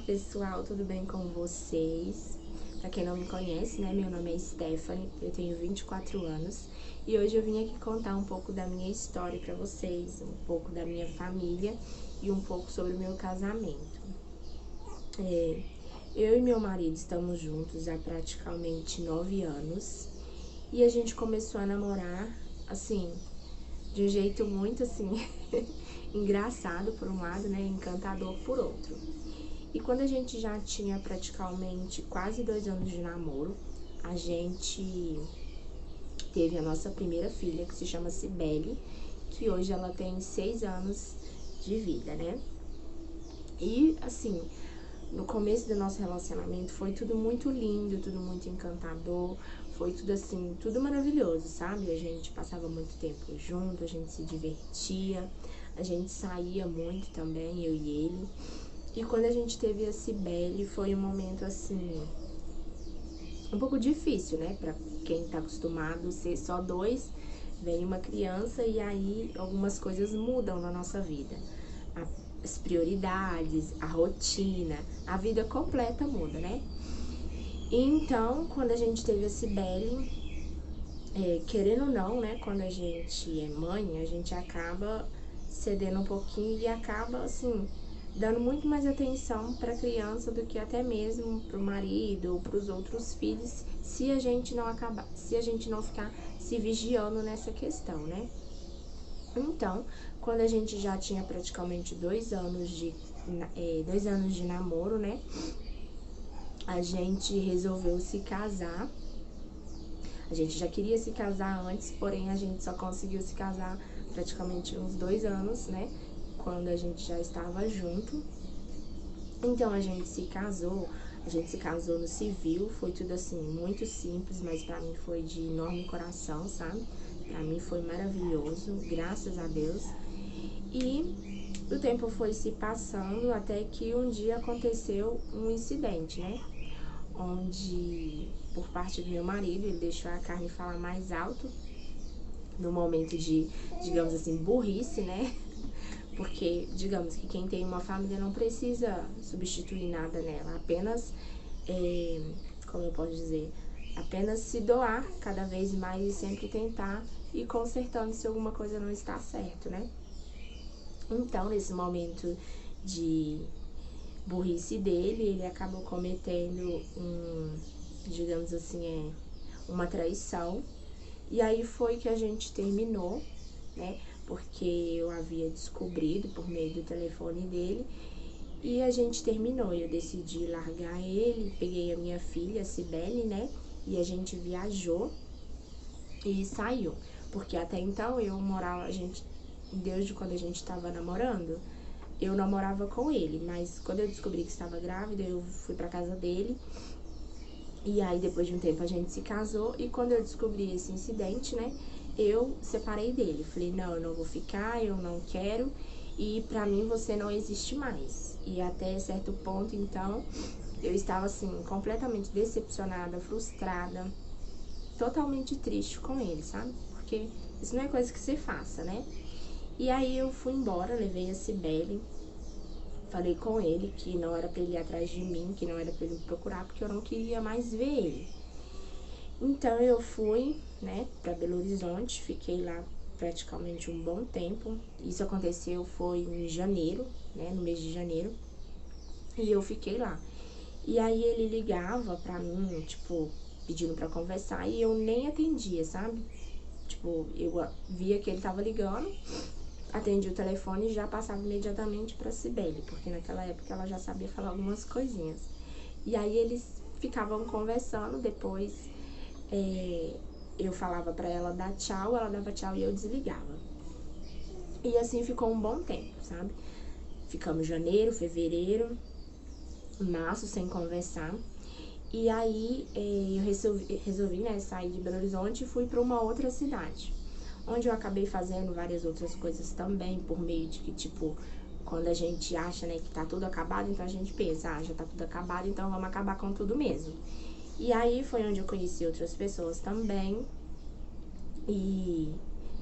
pessoal, tudo bem com vocês? Pra quem não me conhece, né, meu nome é Stephanie, eu tenho 24 anos e hoje eu vim aqui contar um pouco da minha história pra vocês, um pouco da minha família e um pouco sobre o meu casamento. Eu e meu marido estamos juntos há praticamente 9 anos e a gente começou a namorar, assim, de um jeito muito, assim, engraçado por um lado, né, encantador por outro. E quando a gente já tinha praticamente quase 2 anos de namoro, a gente teve a nossa primeira filha, que se chama Cibele, que hoje ela tem 6 anos de vida, né? E, assim, no começo do nosso relacionamento foi tudo muito lindo, tudo muito encantador, foi tudo assim, tudo maravilhoso, sabe? A gente passava muito tempo junto, a gente se divertia, a gente saía muito também, eu e ele. E quando a gente teve a Cibele, foi um momento assim, um pouco difícil, né? Pra quem tá acostumado a ser só dois, vem uma criança e aí algumas coisas mudam na nossa vida. As prioridades, a rotina, a vida completa muda, né? Então, quando a gente teve a Cibele, querendo ou não, né? Quando a gente é mãe, a gente acaba cedendo um pouquinho e acaba, assim, dando muito mais atenção para a criança do que até mesmo para o marido ou para os outros filhos, se a gente não ficar se vigiando nessa questão, né? Então, quando a gente já tinha praticamente 2 anos de namoro, né? A gente resolveu se casar. A gente já queria se casar antes, porém a gente só conseguiu se casar praticamente uns 2 anos, né? Quando a gente já estava junto. Então a gente se casou no civil, foi tudo assim, muito simples, mas pra mim foi de enorme coração, sabe? Pra mim foi maravilhoso, graças a Deus. E o tempo foi se passando até que um dia aconteceu um incidente, né? Onde, por parte do meu marido, ele deixou a carne falar mais alto, no momento de, digamos assim, burrice, né? Porque, digamos que quem tem uma família não precisa substituir nada nela, apenas, como eu posso dizer, apenas se doar cada vez mais e sempre tentar ir consertando se alguma coisa não está certo, né? Então, nesse momento de burrice dele, ele acabou cometendo digamos assim, uma traição. E aí foi que a gente terminou, né? Porque eu havia descobrido por meio do telefone dele e a gente terminou. Eu decidi largar ele, peguei a minha filha, a Cibele, né? E a gente viajou e saiu. Porque até então eu morava, desde quando a gente estava namorando, eu não morava com ele, mas quando eu descobri que estava grávida, eu fui pra casa dele. E aí, depois de um tempo, a gente se casou. E quando eu descobri esse incidente, né, eu separei dele. Falei, não, eu não vou ficar, eu não quero. E pra mim, você não existe mais. E até certo ponto, então, eu estava, assim, completamente decepcionada, frustrada, totalmente triste com ele, sabe? Porque isso não é coisa que se faça, né? E aí, eu fui embora, levei a Cibele. Falei com ele que não era pra ele ir atrás de mim, que não era pra ele me procurar, porque eu não queria mais ver ele. Então eu fui, né, pra Belo Horizonte, fiquei lá praticamente um bom tempo. Isso aconteceu foi em janeiro, né, no mês de janeiro. E eu fiquei lá. E aí ele ligava pra mim, tipo, pedindo pra conversar e eu nem atendia, sabe? Tipo, eu via que ele tava ligando, atendi o telefone e já passava imediatamente pra Cibele, porque naquela época ela já sabia falar algumas coisinhas. E aí eles ficavam conversando, depois eu falava pra ela dar tchau, ela dava tchau e eu desligava. E assim ficou um bom tempo, sabe? Ficamos janeiro, fevereiro, março sem conversar. E aí eu resolvi, né, sair de Belo Horizonte e fui pra uma outra cidade, onde eu acabei fazendo várias outras coisas também, por meio de que, tipo, quando a gente acha, né, que tá tudo acabado, então a gente pensa, já tá tudo acabado, então vamos acabar com tudo mesmo. E aí foi onde eu conheci outras pessoas também e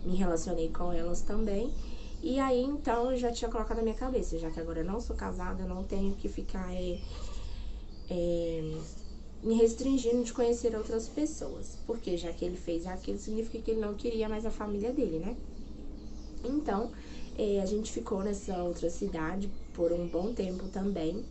me relacionei com elas também. E aí, então, eu já tinha colocado na minha cabeça, já que agora eu não sou casada, eu não tenho que ficar me restringindo de conhecer outras pessoas. Porque já que ele fez aquilo, significa que ele não queria mais a família dele, né? Então, a gente ficou nessa outra cidade por um bom tempo também.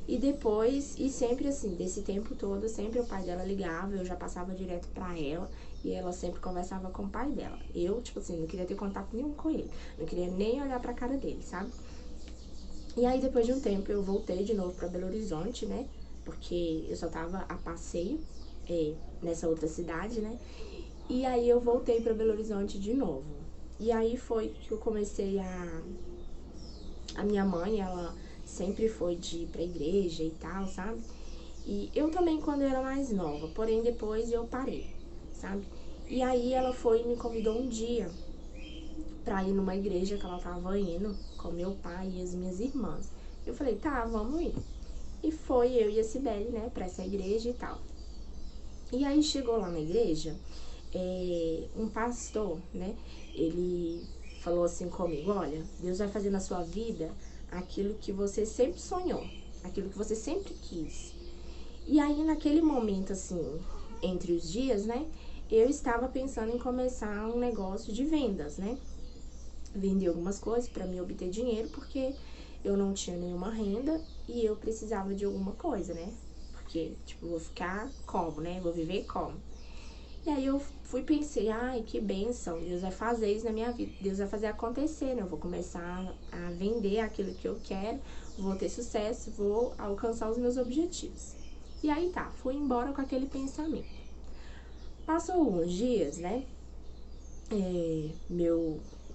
E depois, e sempre assim, desse tempo todo, sempre o pai dela ligava, eu já passava direto pra ela, e ela sempre conversava com o pai dela. Eu, tipo assim, não queria ter contato nenhum com ele, não queria nem olhar pra cara dele, sabe? E aí, depois de um tempo, eu voltei de novo pra Belo Horizonte, né? Porque eu só tava a passeio nessa outra cidade, né? E aí, eu voltei pra Belo Horizonte de novo. E aí, foi que eu comecei a minha mãe, ela sempre foi de ir pra igreja e tal, sabe? E eu também quando eu era mais nova, porém depois eu parei, sabe? E aí ela foi e me convidou um dia pra ir numa igreja que ela tava indo com meu pai e as minhas irmãs. Eu falei, tá, vamos ir. E foi eu e a Cibele, né, pra essa igreja e tal. E aí chegou lá na igreja, um pastor, né, ele falou assim comigo, olha, Deus vai fazer na sua vida aquilo que você sempre sonhou, aquilo que você sempre quis. E aí, naquele momento, assim, entre os dias, né, eu estava pensando em começar um negócio de vendas, né, vender algumas coisas para me obter dinheiro, porque eu não tinha nenhuma renda e eu precisava de alguma coisa, né, porque, tipo, vou ficar como, né, vou viver como. E aí eu fui pensei, ai, que bênção, Deus vai fazer isso na minha vida, Deus vai fazer acontecer, né? Eu vou começar a vender aquilo que eu quero, vou ter sucesso, vou alcançar os meus objetivos. E aí tá, fui embora com aquele pensamento. Passou uns dias, né?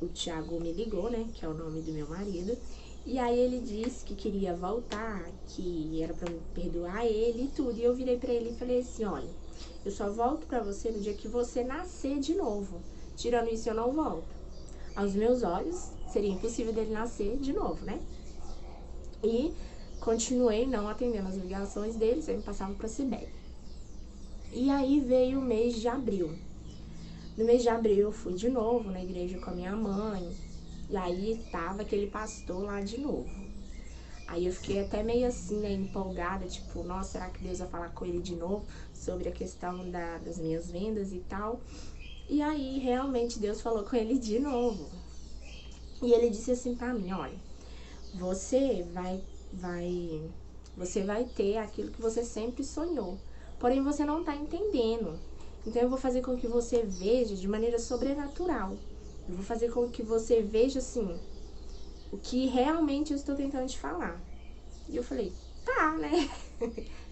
O Thiago me ligou, né? Que é o nome do meu marido. E aí ele disse que queria voltar, que era pra me perdoar ele e tudo. E eu virei pra ele e falei assim, olha, eu só volto pra você no dia que você nascer de novo. Tirando isso, eu não volto. Aos meus olhos, seria impossível dele nascer de novo, né? E continuei não atendendo as ligações dele, sempre passava pra Cibele. E aí veio o mês de abril. No mês de abril eu fui de novo na igreja com a minha mãe. E aí tava aquele pastor lá de novo. Aí eu fiquei até meio assim, né, empolgada, tipo, nossa, será que Deus vai falar com ele de novo sobre a questão das minhas vendas e tal? E aí, realmente, Deus falou com ele de novo. E ele disse assim pra mim, olha, você vai ter aquilo que você sempre sonhou, porém você não tá entendendo. Então eu vou fazer com que você veja de maneira sobrenatural. Eu vou fazer com que você veja, assim, o que realmente eu estou tentando te falar. E eu falei, tá, né?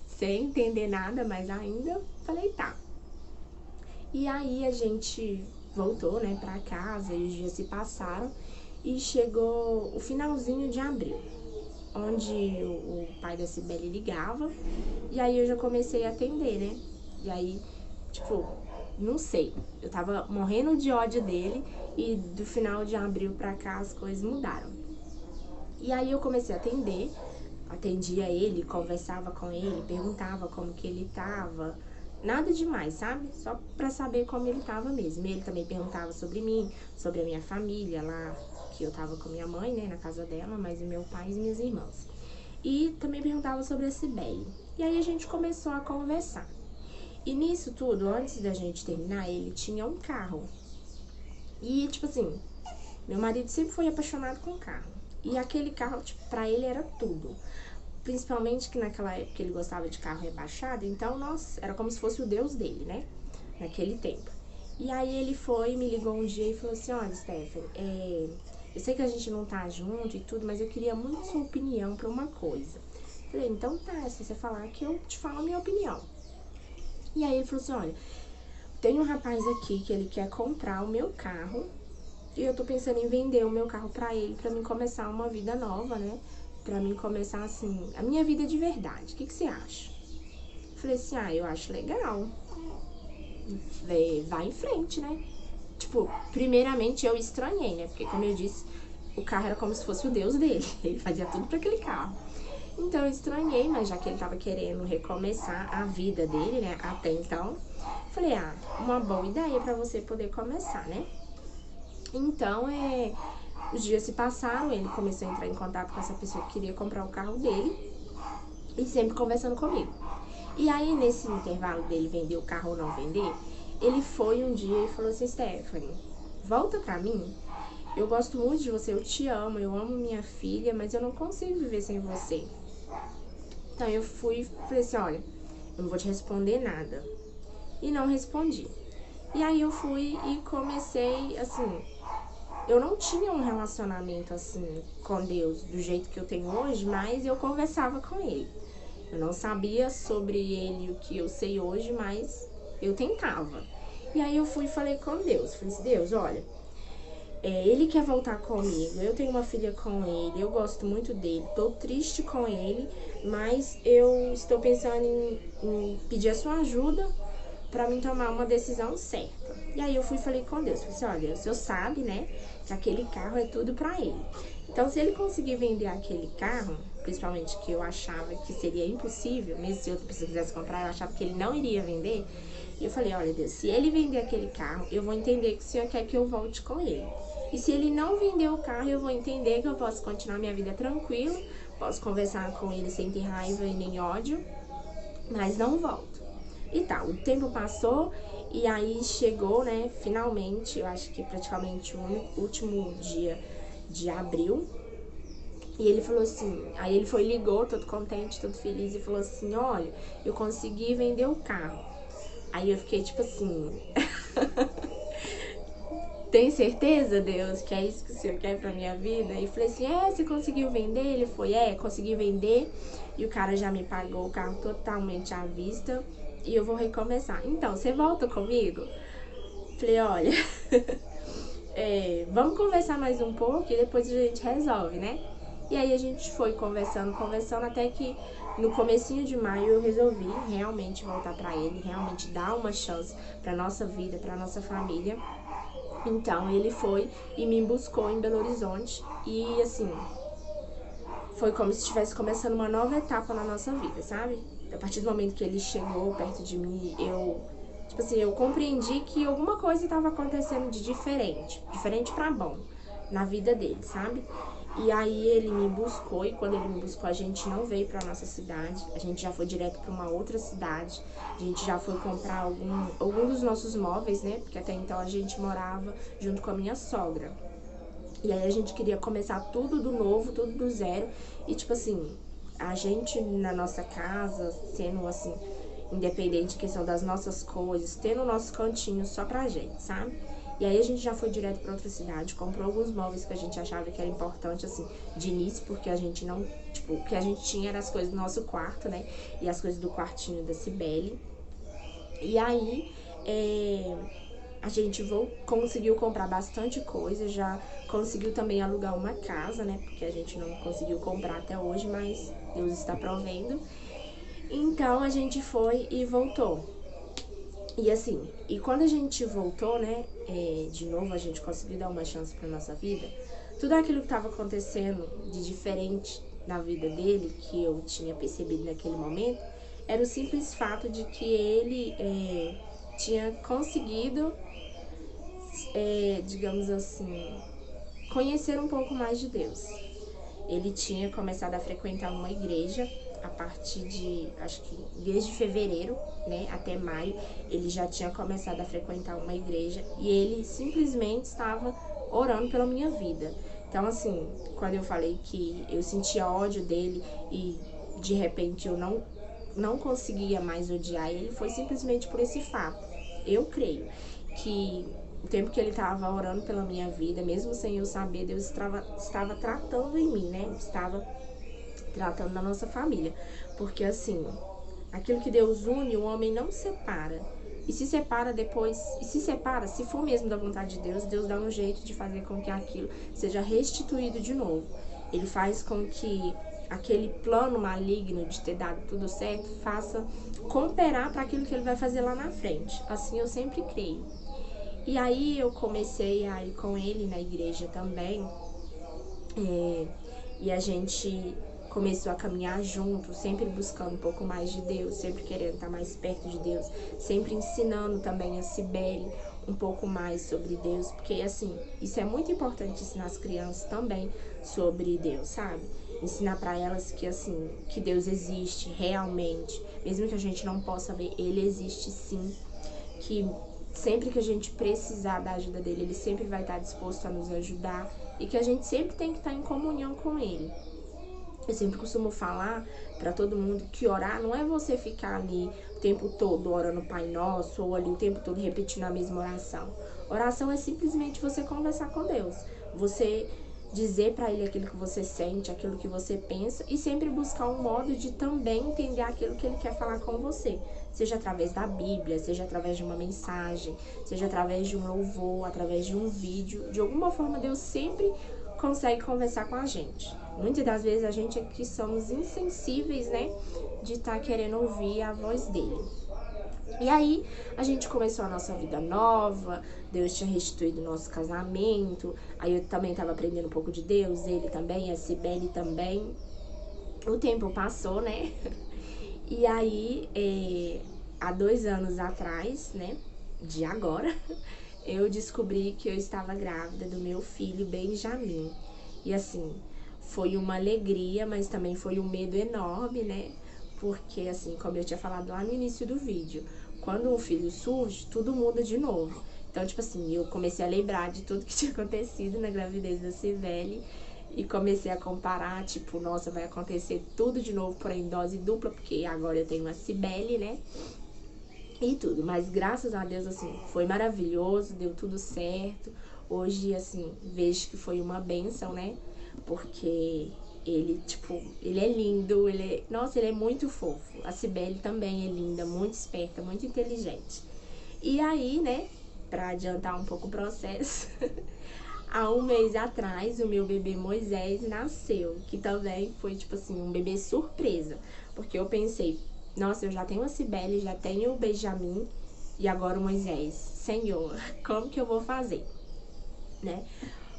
Sem entender nada, mas ainda falei, tá. E aí a gente voltou, né, pra casa e os dias se passaram e chegou o finalzinho de abril, onde o pai da Cibele ligava e aí eu já comecei a atender, né? E aí, tipo, não sei, eu tava morrendo de ódio dele e do final de abril pra cá as coisas mudaram. E aí eu comecei a atender, atendia ele, conversava com ele, perguntava como que ele tava, nada demais, sabe? Só pra saber como ele tava mesmo. Ele também perguntava sobre mim, sobre a minha família lá, que eu tava com minha mãe, né, na casa dela, mas o meu pai e minhas irmãs. E também perguntava sobre a Cibele. E aí a gente começou a conversar. E nisso tudo, antes da gente terminar, ele tinha um carro. E, tipo assim, meu marido sempre foi apaixonado com carro. E aquele carro, tipo, pra ele era tudo. Principalmente que naquela época ele gostava de carro rebaixado. Então, nossa, era como se fosse o Deus dele, né? Naquele tempo. E aí ele foi, me ligou um dia e falou assim, olha, Stephanie, eu sei que a gente não tá junto e tudo, mas eu queria muito sua opinião pra uma coisa. Falei, então tá, se você falar que eu te falo a minha opinião. E aí ele falou assim, olha, tem um rapaz aqui que ele quer comprar o meu carro e eu tô pensando em vender o meu carro pra ele, pra mim começar uma vida nova, né? Pra mim começar, assim, a minha vida de verdade. O que você acha? Falei assim, eu acho legal. Vai em frente, né? Tipo, primeiramente eu estranhei, né? Porque, como eu disse, o carro era como se fosse o Deus dele. Ele fazia tudo pra aquele carro. Então eu estranhei, mas já que ele tava querendo recomeçar a vida dele, né? Até então, falei, uma boa ideia pra você poder começar, né? Então, Os dias se passaram, ele começou a entrar em contato com essa pessoa que queria comprar o carro dele e sempre conversando comigo. E aí, nesse intervalo dele vender o carro ou não vender, ele foi um dia e falou assim: Stephanie, volta pra mim. Eu gosto muito de você, eu te amo, eu amo minha filha, mas eu não consigo viver sem você. Então eu fui e falei assim: olha, eu não vou te responder nada. E não respondi. E aí eu fui e comecei, assim, eu não tinha um relacionamento, assim, com Deus do jeito que eu tenho hoje, mas eu conversava com ele. Eu não sabia sobre ele o que eu sei hoje, mas eu tentava. E aí eu fui e falei com Deus. Falei assim: Deus, olha, ele quer voltar comigo, eu tenho uma filha com ele, eu gosto muito dele, tô triste com ele, mas eu estou pensando em pedir a sua ajuda pra mim tomar uma decisão certa. E aí eu fui e falei com Deus, falei assim: olha, o senhor sabe, né, que aquele carro é tudo pra ele. Então, se ele conseguir vender aquele carro, principalmente que eu achava que seria impossível, mesmo se outra pessoa quisesse comprar, eu achava que ele não iria vender. E eu falei: olha, Deus, se ele vender aquele carro, eu vou entender que o senhor quer que eu volte com ele. E se ele não vender o carro, eu vou entender que eu posso continuar minha vida tranquilo, posso conversar com ele sem ter raiva e nem ódio, mas não volto. E tá, o tempo passou e aí chegou, né, finalmente, eu acho que praticamente o último dia de abril. E ele falou assim, aí ele foi, ligou, todo contente, todo feliz, e falou assim: olha, eu consegui vender o carro. Aí eu fiquei tipo assim: tem certeza, Deus, que é isso que o Senhor quer pra minha vida? E falei assim: você conseguiu vender? Ele foi: consegui vender. E o cara já me pagou o carro totalmente à vista. E eu vou recomeçar. Então, você volta comigo? Falei: olha, vamos conversar mais um pouco e depois a gente resolve, né? E aí a gente foi conversando, até que no comecinho de maio eu resolvi realmente voltar pra ele, realmente dar uma chance pra nossa vida, pra nossa família. Então ele foi e me buscou em Belo Horizonte e assim, foi como se estivesse começando uma nova etapa na nossa vida, sabe? A partir do momento que ele chegou perto de mim, eu compreendi que alguma coisa estava acontecendo de diferente pra bom na vida dele, sabe? E aí ele me buscou, e quando ele me buscou, a gente não veio pra nossa cidade, a gente já foi direto pra uma outra cidade, a gente já foi comprar algum dos nossos móveis, né? Porque até então a gente morava junto com a minha sogra. E aí a gente queria começar tudo do novo, tudo do zero, e tipo assim, a gente na nossa casa, sendo assim, independente, questão das nossas coisas, tendo o nosso cantinho só pra gente, sabe? E aí a gente já foi direto pra outra cidade, comprou alguns móveis que a gente achava que era importante, assim, de início, porque a gente não, tipo, o que a gente tinha era as coisas do nosso quarto, né? E as coisas do quartinho da Cibele. E aí, a gente conseguiu comprar bastante coisa, já conseguiu também alugar uma casa, né? Porque a gente não conseguiu comprar até hoje, mas Deus está provendo. Então a gente foi e voltou. E assim, e quando a gente voltou, né, de novo a gente conseguiu dar uma chance pra nossa vida, tudo aquilo que estava acontecendo de diferente na vida dele, que eu tinha percebido naquele momento, era o simples fato de que ele tinha conseguido, digamos assim, conhecer um pouco mais de Deus. Ele tinha começado a frequentar uma igreja a partir de, acho que desde fevereiro, né, até maio, ele já tinha começado a frequentar uma igreja e ele simplesmente estava orando pela minha vida. Então, assim, quando eu falei que eu sentia ódio dele e de repente eu não conseguia mais odiar ele, foi simplesmente por esse fato. Eu creio que o tempo que ele estava orando pela minha vida, mesmo sem eu saber, Deus estava tratando em mim, né? Estava tratando da nossa família. Porque assim, aquilo que Deus une, o homem não separa. E se separa depois, se for mesmo da vontade de Deus, Deus dá um jeito de fazer com que aquilo seja restituído de novo. Ele faz com que aquele plano maligno de ter dado tudo certo faça cooperar para aquilo que ele vai fazer lá na frente. Assim eu sempre creio. E aí eu comecei a ir com ele na igreja também, e a gente começou a caminhar junto, sempre buscando um pouco mais de Deus, sempre querendo estar mais perto de Deus, sempre ensinando também a Cibele um pouco mais sobre Deus, porque assim, isso é muito importante ensinar as crianças também sobre Deus, sabe? Ensinar para elas que assim, que Deus existe realmente, mesmo que a gente não possa ver, ele existe sim, que sempre que a gente precisar da ajuda dele, ele sempre vai estar disposto a nos ajudar e que a gente sempre tem que estar em comunhão com ele. Eu sempre costumo falar para todo mundo que orar não é você ficar ali o tempo todo orando o Pai Nosso ou ali o tempo todo repetindo a mesma oração. Oração é simplesmente você conversar com Deus. Você dizer para ele aquilo que você sente, aquilo que você pensa e sempre buscar um modo de também entender aquilo que ele quer falar com você. Seja através da Bíblia, seja através de uma mensagem, seja através de um louvor, através de um vídeo. De alguma forma Deus sempre consegue conversar com a gente. Muitas das vezes a gente é que somos insensíveis, né, de estar querendo ouvir a voz dele. E aí a gente começou a nossa vida nova, Deus tinha restituído o nosso casamento, aí eu também estava aprendendo um pouco de Deus, ele também, a Cibele também. O tempo passou, né? E aí, há 2 anos atrás, né, de agora, eu descobri que eu estava grávida do meu filho Benjamin. E assim, foi uma alegria, mas também foi um medo enorme, né? Porque assim, como eu tinha falado lá no início do vídeo, quando um filho surge, tudo muda de novo. Então, tipo assim, eu comecei a lembrar de tudo que tinha acontecido na gravidez da Cibele e comecei a comparar, tipo, nossa, vai acontecer tudo de novo, porém em dose dupla, porque agora eu tenho uma Cibele, né? E tudo, mas graças a Deus, assim, foi maravilhoso, deu tudo certo. Hoje, assim, vejo que foi uma bênção, né? Porque ele, tipo, ele é lindo, nossa, ele é muito fofo. A Cibele também é linda, muito esperta, muito inteligente. E aí, né, pra adiantar um pouco o processo, há 1 mês atrás, o meu bebê Moisés nasceu, que também foi, tipo assim, um bebê surpresa. Porque eu pensei, nossa, eu já tenho a Cibele, já tenho o Benjamin e agora o Moisés. Senhor, como que eu vou fazer? Né?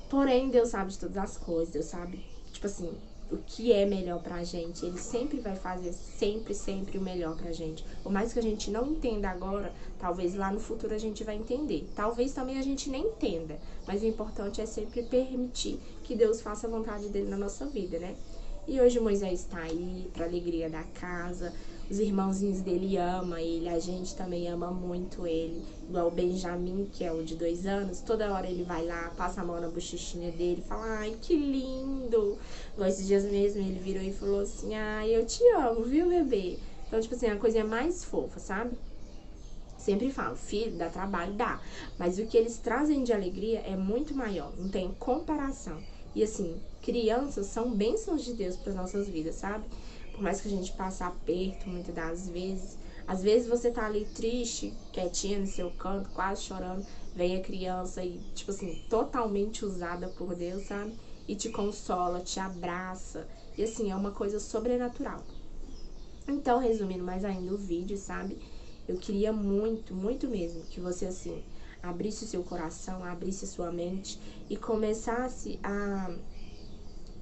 Porém, Deus sabe de todas as coisas, Deus sabe, tipo assim, o que é melhor pra gente. Ele sempre vai fazer, sempre o melhor pra gente. Por mais que a gente não entenda agora, talvez lá no futuro a gente vai entender. Talvez também a gente nem entenda, mas o importante é sempre permitir que Deus faça a vontade dele na nossa vida, né? E hoje o Moisés está aí para alegria da casa, os irmãozinhos dele amam ele, a gente também ama muito ele. Igual o Benjamin, que é o de 2 anos, toda hora ele vai lá, passa a mão na bochechinha dele, fala, ai, que lindo. Igual esses dias mesmo, ele virou e falou assim, ai, eu te amo, viu, bebê? Então, tipo assim, a coisinha mais fofa, sabe? Sempre falo, filho, dá trabalho, dá. Mas o que eles trazem de alegria é muito maior, não tem comparação. E assim, crianças são bênçãos de Deus para as nossas vidas, sabe? Por mais que a gente passe aperto, muitas das vezes. Às vezes você tá ali triste, quietinha no seu canto, quase chorando. Vem a criança e, tipo assim, totalmente usada por Deus, sabe? E te consola, te abraça. E assim, é uma coisa sobrenatural. Então, resumindo mais ainda o vídeo, sabe? Eu queria muito, muito mesmo que você, assim, abrisse o seu coração, abrisse a sua mente e começasse a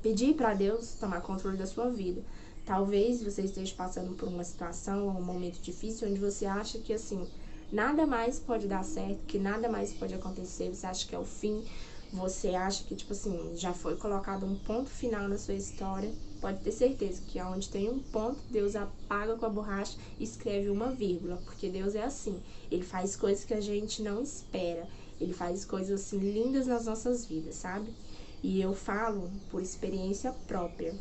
pedir para Deus tomar controle da sua vida. Talvez você esteja passando por uma situação ou um momento difícil onde você acha que, assim, nada mais pode dar certo, que nada mais pode acontecer, você acha que é o fim, você acha que, tipo assim, já foi colocado um ponto final na sua história. Pode ter certeza que onde tem um ponto, Deus apaga com a borracha e escreve uma vírgula, porque Deus é assim, ele faz coisas que a gente não espera, ele faz coisas assim lindas nas nossas vidas, sabe? E eu falo por experiência própria,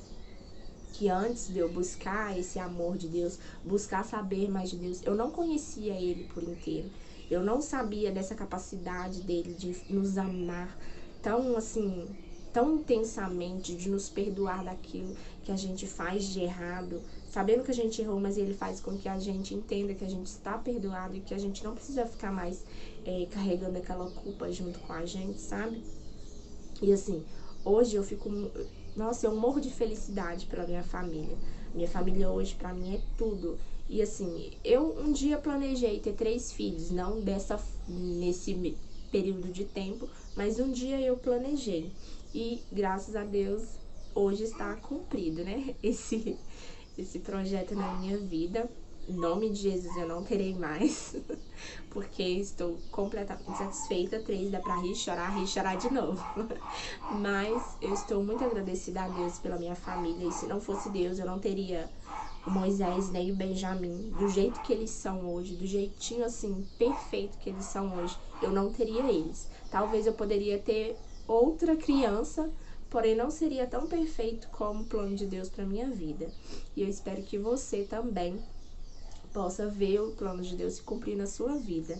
que antes de eu buscar esse amor de Deus, buscar saber mais de Deus, eu não conhecia ele por inteiro. Eu não sabia dessa capacidade dele de nos amar tão assim, tão intensamente, de nos perdoar daquilo que a gente faz de errado, sabendo que a gente errou, mas ele faz com que a gente entenda que a gente está perdoado e que a gente não precisa ficar mais carregando aquela culpa junto com a gente, sabe? E assim, hoje eu fico, nossa, eu morro de felicidade pela minha família. Minha família hoje pra mim é tudo. E assim, eu um dia planejei ter 3 filhos, não nesse período de tempo, mas um dia eu planejei. E graças a Deus, hoje está cumprido, né? Esse projeto na minha vida. Em nome de Jesus eu não terei mais, porque estou completamente satisfeita. 3 dá pra rir e chorar de novo. Mas eu estou muito agradecida a Deus pela minha família, e se não fosse Deus eu não teria o Moisés nem o Benjamin do jeito que eles são hoje, do jeitinho assim, perfeito que eles são hoje. Eu não teria eles. Talvez eu poderia ter outra criança, porém não seria tão perfeito como o plano de Deus para minha vida. E eu espero que você também possa ver o plano de Deus se cumprir na sua vida.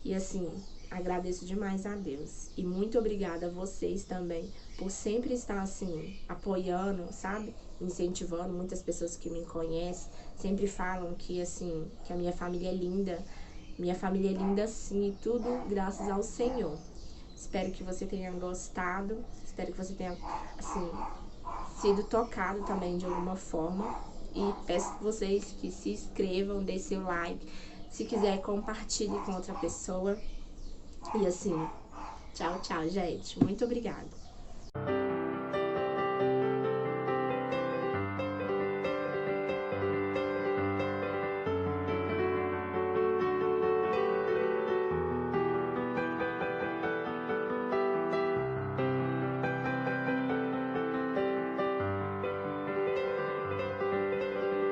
E assim, agradeço demais a Deus. E muito obrigada a vocês também por sempre estar assim, apoiando, sabe? Incentivando. Muitas pessoas que me conhecem sempre falam que assim, que a minha família é linda. Minha família é linda sim, e tudo graças ao Senhor. Espero que você tenha gostado. Espero que você tenha, assim, sido tocado também de alguma forma. E peço a vocês que se inscrevam, dê seu like. Se quiser, compartilhe com outra pessoa. E assim, tchau, tchau, gente. Muito obrigada.